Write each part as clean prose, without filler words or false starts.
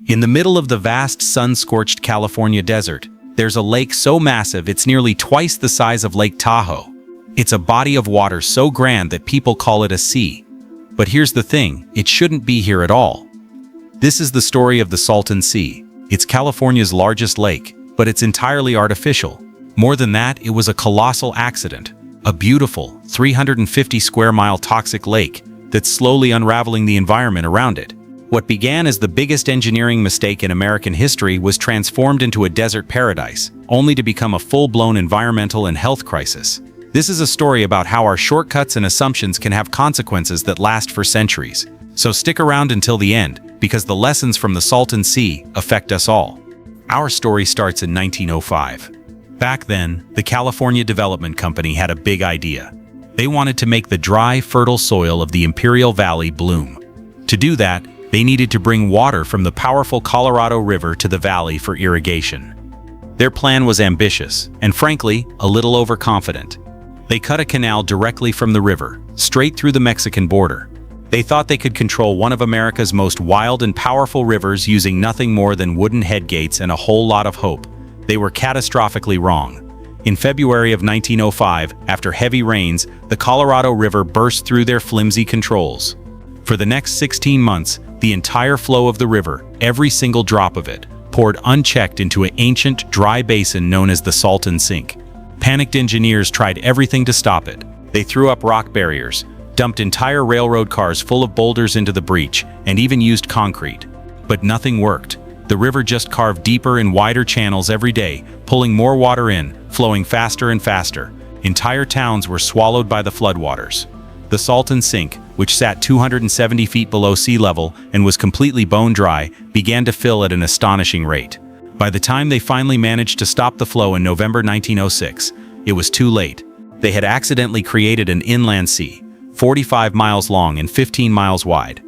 In the middle of the vast sun-scorched California desert, there's a lake so massive it's nearly twice the size of Lake Tahoe. It's a body of water so grand that people call it a sea. But here's the thing, it shouldn't be here at all. This is the story of the Salton Sea. It's California's largest lake, but it's entirely artificial. More than that, it was a colossal accident. A beautiful, 350-square-mile toxic lake that's slowly unraveling the environment around it. What began as the biggest engineering mistake in American history was transformed into a desert paradise, only to become a full-blown environmental and health crisis. This is a story about how our shortcuts and assumptions can have consequences that last for centuries. So stick around until the end, because the lessons from the Salton Sea affect us all. Our story starts in 1905. Back then, the California Development Company had a big idea. They wanted to make the dry, fertile soil of the Imperial Valley bloom. To do that, they needed to bring water from the powerful Colorado River to the valley for irrigation. Their plan was ambitious, and frankly, a little overconfident. They cut a canal directly from the river, straight through the Mexican border. They thought they could control one of America's most wild and powerful rivers using nothing more than wooden headgates and a whole lot of hope. They were catastrophically wrong. In February of 1905, after heavy rains, the Colorado River burst through their flimsy controls. For the next 16 months, the entire flow of the river, every single drop of it, poured unchecked into an ancient, dry basin known as the Salton Sea. Panicked engineers tried everything to stop it. They threw up rock barriers, dumped entire railroad cars full of boulders into the breach, and even used concrete. But nothing worked. The river just carved deeper and wider channels every day, pulling more water in, flowing faster and faster. Entire towns were swallowed by the floodwaters. The Salton Sea, which sat 270 feet below sea level and was completely bone dry, began to fill at an astonishing rate. By the time they finally managed to stop the flow in November 1906, it was too late. They had accidentally created an inland sea, 45 miles long and 15 miles wide.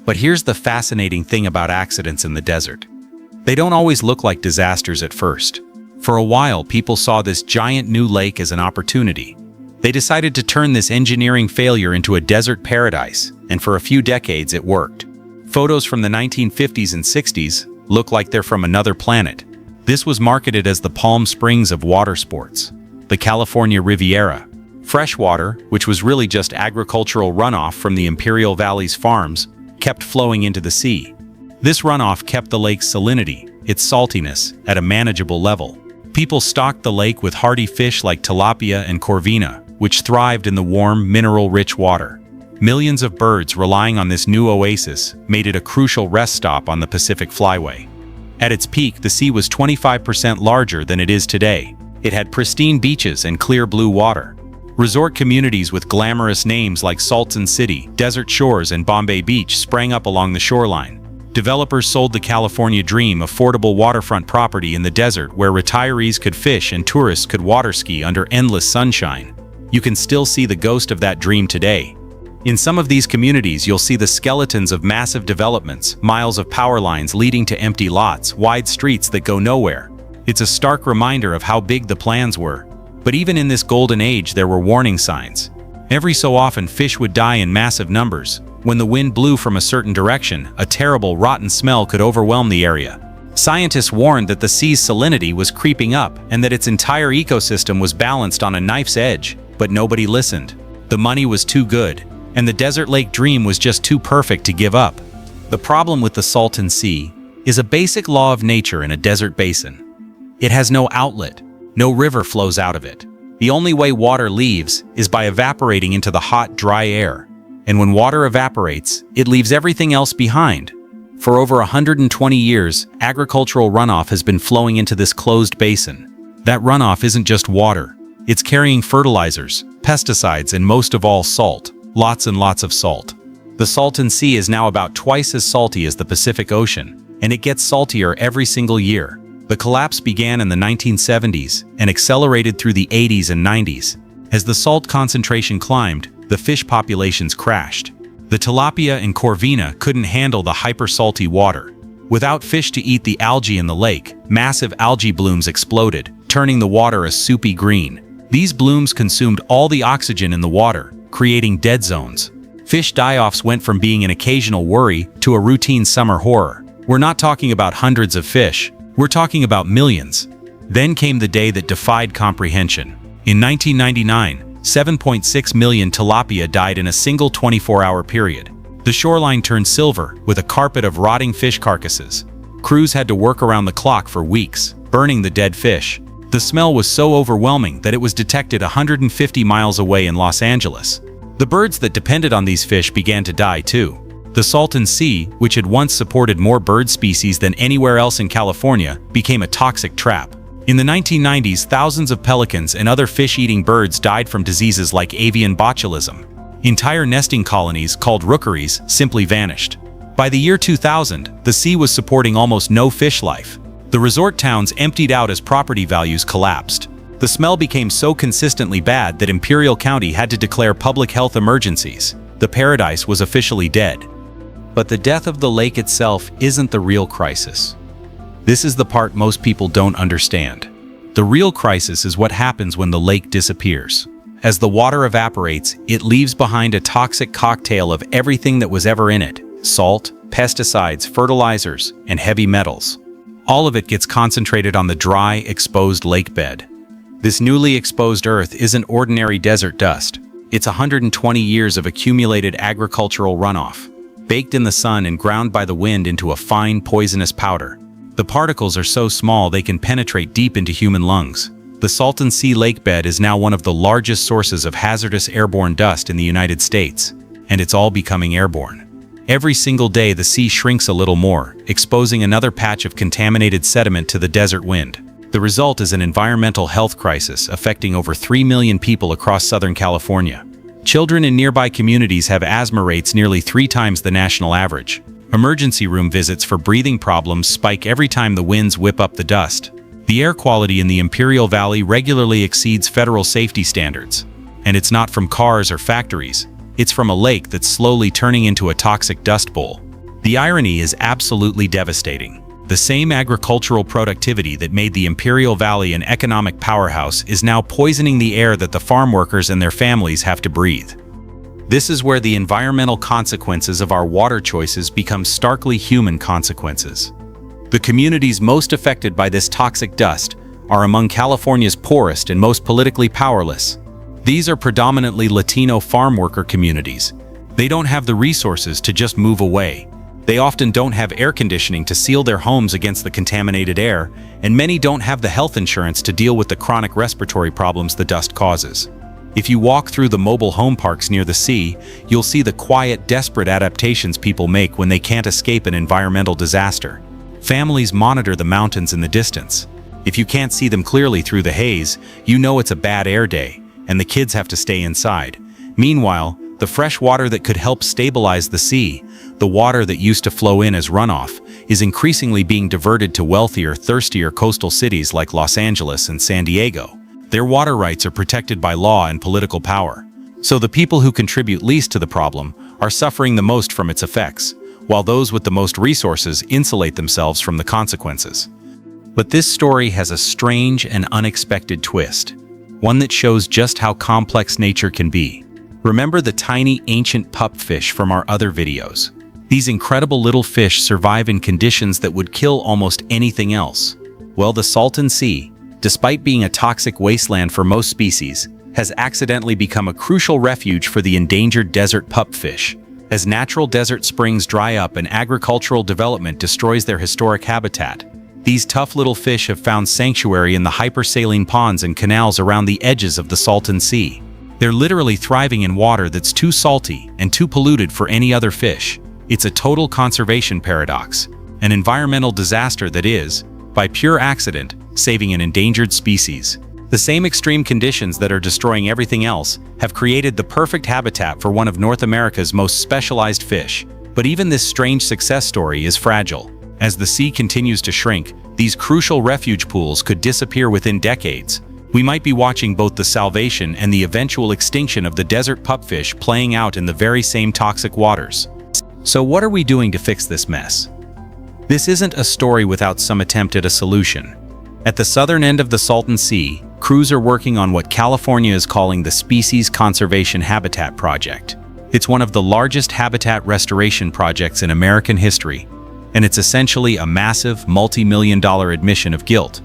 But here's the fascinating thing about accidents in the desert. They don't always look like disasters at first. For a while, people saw this giant new lake as an opportunity. They decided to turn this engineering failure into a desert paradise, and for a few decades it worked. Photos from the 1950s and 60s look like they're from another planet. This was marketed as the Palm Springs of water sports, the California Riviera. Fresh water, which was really just agricultural runoff from the Imperial Valley's farms, kept flowing into the sea. This runoff kept the lake's salinity, its saltiness, at a manageable level. People stocked the lake with hardy fish like tilapia and corvina, which thrived in the warm, mineral-rich water. Millions of birds relying on this new oasis made it a crucial rest stop on the Pacific Flyway. At its peak, the sea was 25% larger than it is today. It had pristine beaches and clear blue water. Resort communities with glamorous names like Salton City, Desert Shores, and Bombay Beach sprang up along the shoreline. Developers sold the California dream, affordable waterfront property in the desert where retirees could fish and tourists could water ski under endless sunshine. You can still see the ghost of that dream today. In some of these communities, you'll see the skeletons of massive developments, miles of power lines leading to empty lots, wide streets that go nowhere. It's a stark reminder of how big the plans were. But even in this golden age, there were warning signs. Every so often, fish would die in massive numbers. When the wind blew from a certain direction, a terrible, rotten smell could overwhelm the area. Scientists warned that the sea's salinity was creeping up and that its entire ecosystem was balanced on a knife's edge, but nobody listened. The money was too good, and the desert lake dream was just too perfect to give up. The problem with the Salton Sea is a basic law of nature in a desert basin. It has no outlet. No river flows out of it. The only way water leaves is by evaporating into the hot, dry air. And when water evaporates, it leaves everything else behind. For over 120 years, agricultural runoff has been flowing into this closed basin. That runoff isn't just water. It's carrying fertilizers, pesticides, and most of all, salt. Lots and lots of salt. The Salton Sea is now about twice as salty as the Pacific Ocean, and it gets saltier every single year. The collapse began in the 1970s and accelerated through the 80s and 90s. As the salt concentration climbed, the fish populations crashed. The tilapia and corvina couldn't handle the hyper-salty water. Without fish to eat the algae in the lake, massive algae blooms exploded, turning the water a soupy green. These blooms consumed all the oxygen in the water, creating dead zones. Fish die-offs went from being an occasional worry to a routine summer horror. We're not talking about hundreds of fish, we're talking about millions. Then came the day that defied comprehension. In 1999, 7.6 million tilapia died in a single 24-hour period. The shoreline turned silver, with a carpet of rotting fish carcasses. Crews had to work around the clock for weeks, burning the dead fish. The smell was so overwhelming that it was detected 150 miles away in Los Angeles. The birds that depended on these fish began to die too. The Salton Sea, which had once supported more bird species than anywhere else in California, became a toxic trap. In the 1990s, thousands of pelicans and other fish-eating birds died from diseases like avian botulism. Entire nesting colonies, called rookeries, simply vanished. By the year 2000, the sea was supporting almost no fish life. The resort towns emptied out as property values collapsed. The smell became so consistently bad that Imperial County had to declare public health emergencies. The paradise was officially dead. But the death of the lake itself isn't the real crisis. This is the part most people don't understand. The real crisis is what happens when the lake disappears. As the water evaporates, it leaves behind a toxic cocktail of everything that was ever in it: salt, pesticides, fertilizers, and heavy metals. All of it gets concentrated on the dry, exposed lake bed. This newly exposed earth isn't ordinary desert dust. It's 120 years of accumulated agricultural runoff, baked in the sun and ground by the wind into a fine, poisonous powder. The particles are so small they can penetrate deep into human lungs. The Salton Sea lake bed is now one of the largest sources of hazardous airborne dust in the United States, and it's all becoming airborne. Every single day the sea shrinks a little more, exposing another patch of contaminated sediment to the desert wind. The result is an environmental health crisis affecting over 3 million people across Southern California. Children in nearby communities have asthma rates nearly 3 times the national average. Emergency room visits for breathing problems spike every time the winds whip up the dust. The air quality in the Imperial Valley regularly exceeds federal safety standards. And it's not from cars or factories. It's from a lake that's slowly turning into a toxic dust bowl. The irony is absolutely devastating. The same agricultural productivity that made the Imperial Valley an economic powerhouse is now poisoning the air that the farm workers and their families have to breathe. This is where the environmental consequences of our water choices become starkly human consequences. The communities most affected by this toxic dust are among California's poorest and most politically powerless. These are predominantly Latino farm worker communities. They don't have the resources to just move away. They often don't have air conditioning to seal their homes against the contaminated air, and many don't have the health insurance to deal with the chronic respiratory problems the dust causes. If you walk through the mobile home parks near the sea, you'll see the quiet, desperate adaptations people make when they can't escape an environmental disaster. Families monitor the mountains in the distance. If you can't see them clearly through the haze, you know it's a bad air day, and the kids have to stay inside. Meanwhile, the fresh water that could help stabilize the sea, the water that used to flow in as runoff, is increasingly being diverted to wealthier, thirstier coastal cities like Los Angeles and San Diego. Their water rights are protected by law and political power. So the people who contribute least to the problem are suffering the most from its effects, while those with the most resources insulate themselves from the consequences. But this story has a strange and unexpected twist, one that shows just how complex nature can be. Remember the tiny ancient pupfish from our other videos? These incredible little fish survive in conditions that would kill almost anything else. Well, the Salton Sea, despite being a toxic wasteland for most species, has accidentally become a crucial refuge for the endangered desert pupfish. As natural desert springs dry up and agricultural development destroys their historic habitat, these tough little fish have found sanctuary in the hypersaline ponds and canals around the edges of the Salton Sea. They're literally thriving in water that's too salty and too polluted for any other fish. It's a total conservation paradox, an environmental disaster that is, by pure accident, saving an endangered species. The same extreme conditions that are destroying everything else have created the perfect habitat for one of North America's most specialized fish. But even this strange success story is fragile. As the sea continues to shrink, these crucial refuge pools could disappear within decades. We might be watching both the salvation and the eventual extinction of the desert pupfish playing out in the very same toxic waters. So what are we doing to fix this mess? This isn't a story without some attempt at a solution. At the southern end of the Salton Sea, crews are working on what California is calling the Species Conservation Habitat Project. It's one of the largest habitat restoration projects in American history, and it's essentially a massive, multi-million-dollar admission of guilt.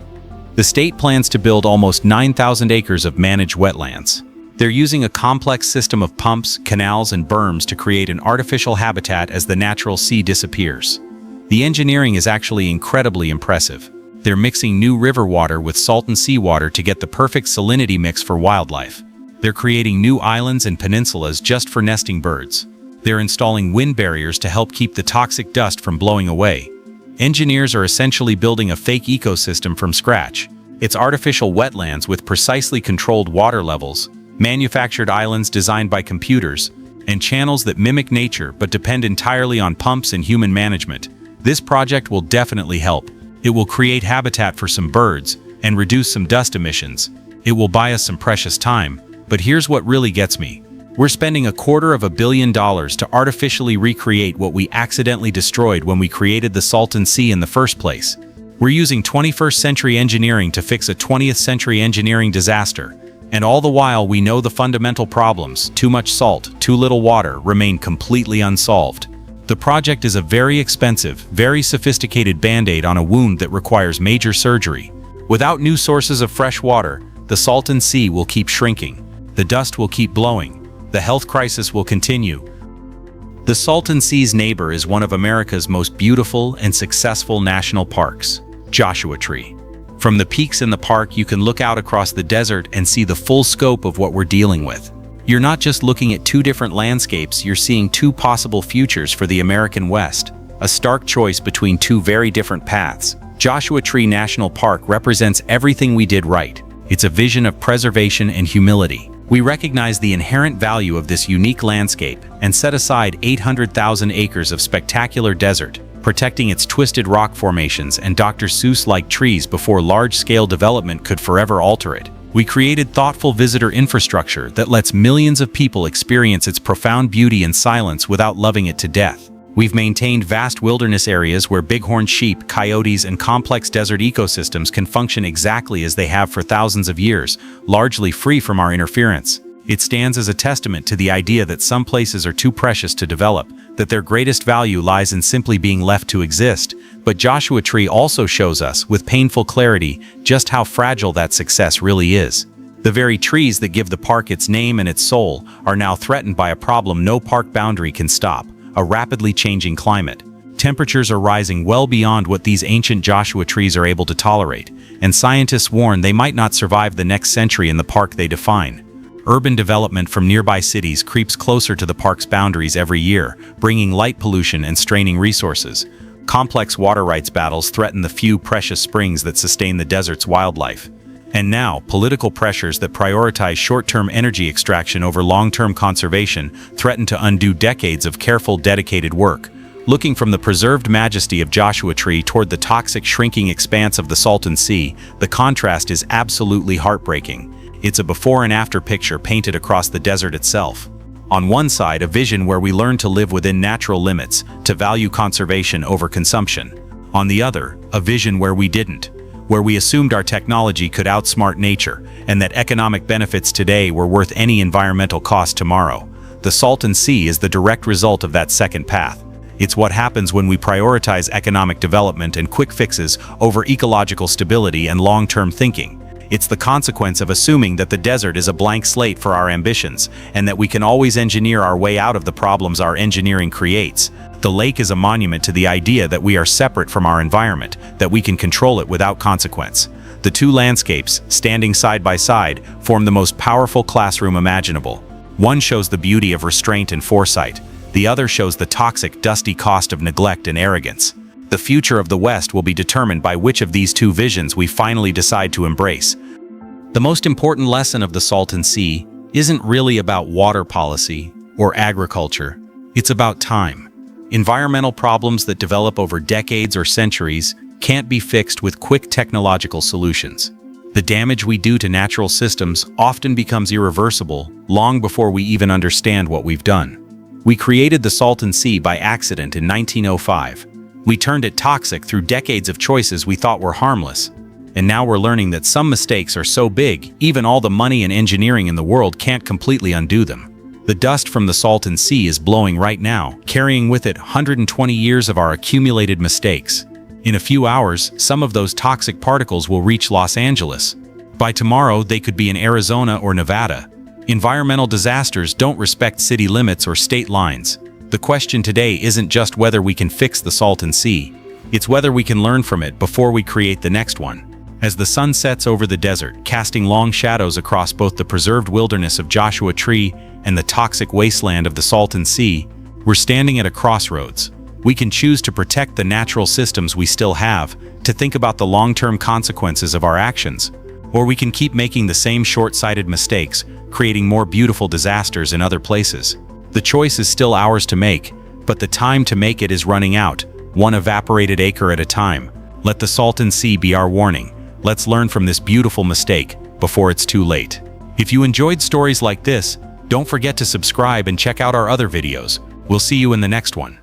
The state plans to build almost 9,000 acres of managed wetlands. They're using a complex system of pumps, canals, and berms to create an artificial habitat as the natural sea disappears. The engineering is actually incredibly impressive. They're mixing new river water with Salton Sea water to get the perfect salinity mix for wildlife. They're creating new islands and peninsulas just for nesting birds. They're installing wind barriers to help keep the toxic dust from blowing away. Engineers are essentially building a fake ecosystem from scratch. It's artificial wetlands with precisely controlled water levels, manufactured islands designed by computers, and channels that mimic nature but depend entirely on pumps and human management. This project will definitely help. It will create habitat for some birds and reduce some dust emissions. It will buy us some precious time. But here's what really gets me. We're spending $250 million to artificially recreate what we accidentally destroyed when we created the Salton Sea in the first place. We're using 21st century engineering to fix a 20th century engineering disaster. And all the while we know the fundamental problems, too much salt, too little water, remain completely unsolved. The project is a very expensive, very sophisticated band-aid on a wound that requires major surgery. Without new sources of fresh water, the Salton Sea will keep shrinking. The dust will keep blowing. The health crisis will continue. The Salton Sea's neighbor is one of America's most beautiful and successful national parks, Joshua Tree. From the peaks in the park, you can look out across the desert and see the full scope of what we're dealing with. You're not just looking at two different landscapes, you're seeing two possible futures for the American West, a stark choice between two very different paths. Joshua Tree National Park represents everything we did right. It's a vision of preservation and humility. We recognize the inherent value of this unique landscape and set aside 800,000 acres of spectacular desert, protecting its twisted rock formations and Dr. Seuss-like trees before large-scale development could forever alter it. We created thoughtful visitor infrastructure that lets millions of people experience its profound beauty and silence without loving it to death. We've maintained vast wilderness areas where bighorn sheep, coyotes, and complex desert ecosystems can function exactly as they have for thousands of years, largely free from our interference. It stands as a testament to the idea that some places are too precious to develop, that their greatest value lies in simply being left to exist. But Joshua Tree also shows us, with painful clarity, just how fragile that success really is. The very trees that give the park its name and its soul are now threatened by a problem no park boundary can stop: a rapidly changing climate. Temperatures are rising well beyond what these ancient Joshua trees are able to tolerate, and scientists warn they might not survive the next century in the park they define. Urban development from nearby cities creeps closer to the park's boundaries every year, bringing light pollution and straining resources. Complex water rights battles threaten the few precious springs that sustain the desert's wildlife. And now, political pressures that prioritize short-term energy extraction over long-term conservation threaten to undo decades of careful, dedicated work. Looking from the preserved majesty of Joshua Tree toward the toxic, shrinking expanse of the Salton Sea, the contrast is absolutely heartbreaking. It's a before and after picture painted across the desert itself. On one side, a vision where we learn to live within natural limits, to value conservation over consumption. On the other, a vision where we didn't, where we assumed our technology could outsmart nature, and that economic benefits today were worth any environmental cost tomorrow. The Salton Sea is the direct result of that second path. It's what happens when we prioritize economic development and quick fixes over ecological stability and long-term thinking. It's the consequence of assuming that the desert is a blank slate for our ambitions, and that we can always engineer our way out of the problems our engineering creates. The lake is a monument to the idea that we are separate from our environment, that we can control it without consequence. The two landscapes, standing side by side, form the most powerful classroom imaginable. One shows the beauty of restraint and foresight. The other shows the toxic, dusty cost of neglect and arrogance. The future of the West will be determined by which of these two visions we finally decide to embrace. The most important lesson of the Salton Sea isn't really about water policy or agriculture. It's about time. Environmental problems that develop over decades or centuries can't be fixed with quick technological solutions. The damage we do to natural systems often becomes irreversible long before we even understand what we've done. We created the Salton Sea by accident in 1905. We turned it toxic through decades of choices we thought were harmless. And now we're learning that some mistakes are so big, even all the money and engineering in the world can't completely undo them. The dust from the Salton Sea is blowing right now, carrying with it 120 years of our accumulated mistakes. In a few hours, some of those toxic particles will reach Los Angeles. By tomorrow, they could be in Arizona or Nevada. Environmental disasters don't respect city limits or state lines. The question today isn't just whether we can fix the Salton Sea. It's whether we can learn from it before we create the next one. As the sun sets over the desert, casting long shadows across both the preserved wilderness of Joshua Tree and the toxic wasteland of the Salton Sea, we're standing at a crossroads. We can choose to protect the natural systems we still have, to think about the long-term consequences of our actions, or we can keep making the same short-sighted mistakes, creating more beautiful disasters in other places. The choice is still ours to make, but the time to make it is running out, one evaporated acre at a time. Let the Salton Sea be our warning. Let's learn from this beautiful mistake before it's too late. If you enjoyed stories like this, don't forget to subscribe and check out our other videos. We'll see you in the next one.